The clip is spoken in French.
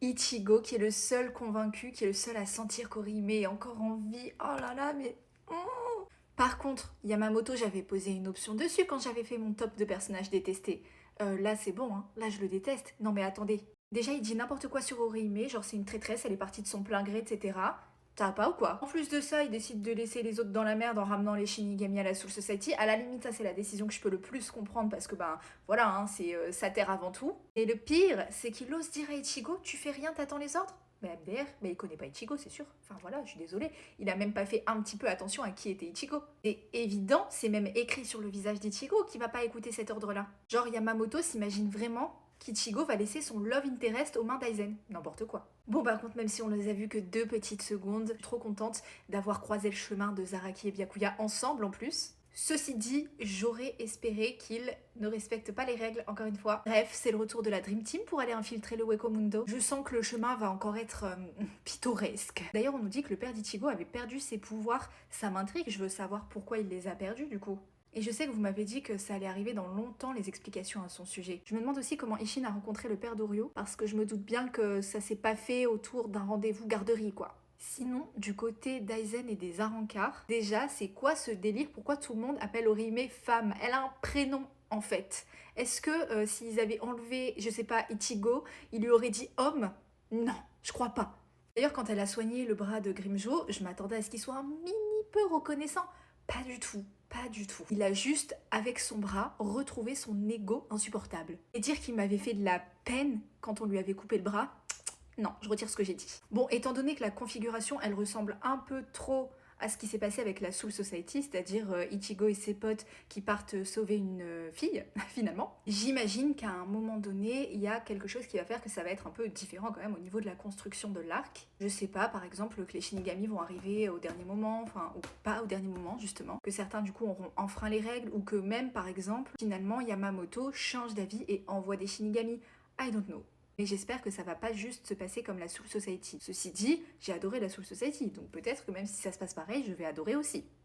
Ichigo qui est le seul convaincu, qui est le seul à sentir qu'Orihime est encore en vie. Oh là là, mais... Par contre, Yamamoto, j'avais posé une option dessus quand j'avais fait mon top de personnages détestés. Là, c'est bon, hein. Là, je le déteste. Non, mais attendez. Déjà, il dit n'importe quoi sur Orihime, genre c'est une traîtresse, elle est partie de son plein gré, etc. T'as pas ou quoi? En plus de ça, il décide de laisser les autres dans la merde en ramenant les Shinigami à la Soul Society. À la limite, ça c'est la décision que je peux le plus comprendre parce que ben voilà, hein, c'est sa terre avant tout. Et le pire, c'est qu'il ose dire à Ichigo, tu fais rien, t'attends les ordres? Mais MDR, mais il connaît pas Ichigo, c'est sûr. Enfin voilà, je suis désolée. Il a même pas fait un petit peu attention à qui était Ichigo. C'est évident, c'est même écrit sur le visage d'Ichigo qui va pas écouter cet ordre-là. Genre Yamamoto s'imagine vraiment qu'Ichigo va laisser son love interest aux mains d'Aizen. N'importe quoi. Bon, par contre, même si on les a vus que 2 petites secondes, je suis trop contente d'avoir croisé le chemin de Zaraki et Byakuya ensemble en plus. Ceci dit, j'aurais espéré qu'ils ne respectent pas les règles, encore une fois. Bref, c'est le retour de la Dream Team pour aller infiltrer le Weko Mundo. Je sens que le chemin va encore être pittoresque. D'ailleurs, on nous dit que le père d'Ichigo avait perdu ses pouvoirs. Ça m'intrigue, je veux savoir pourquoi il les a perdus du coup. Et je sais que vous m'avez dit que ça allait arriver dans longtemps les explications à son sujet. Je me demande aussi comment Ishin a rencontré le père d'Orio, parce que je me doute bien que ça s'est pas fait autour d'un rendez-vous garderie, quoi. Sinon, du côté d'Aizen et des Arrancars, déjà, c'est quoi ce délire? Pourquoi tout le monde appelle Orihime femme? Elle a un prénom, en fait. Est-ce que s'ils avaient enlevé, je sais pas, Ichigo, il lui aurait dit homme? Non, je crois pas. D'ailleurs, quand elle a soigné le bras de Grimjo, je m'attendais à ce qu'il soit un mini peu reconnaissant. Pas du tout. Pas du tout. Il a juste, avec son bras, retrouvé son ego insupportable. Et dire qu'il m'avait fait de la peine quand on lui avait coupé le bras, non, je retire ce que j'ai dit. Bon, étant donné que la configuration, elle ressemble un peu trop à ce qui s'est passé avec la Soul Society, c'est-à-dire Ichigo et ses potes qui partent sauver une fille, finalement. J'imagine qu'à un moment donné, il y a quelque chose qui va faire que ça va être un peu différent quand même au niveau de la construction de l'arc. Je sais pas, par exemple, que les Shinigami vont arriver au dernier moment, enfin, ou pas au dernier moment, justement, que certains, du coup, auront enfreint les règles, ou que même, par exemple, finalement, Yamamoto change d'avis et envoie des Shinigami. I don't know. Mais j'espère que ça va pas juste se passer comme la Soul Society. Ceci dit, j'ai adoré la Soul Society, donc peut-être que même si ça se passe pareil, je vais adorer aussi.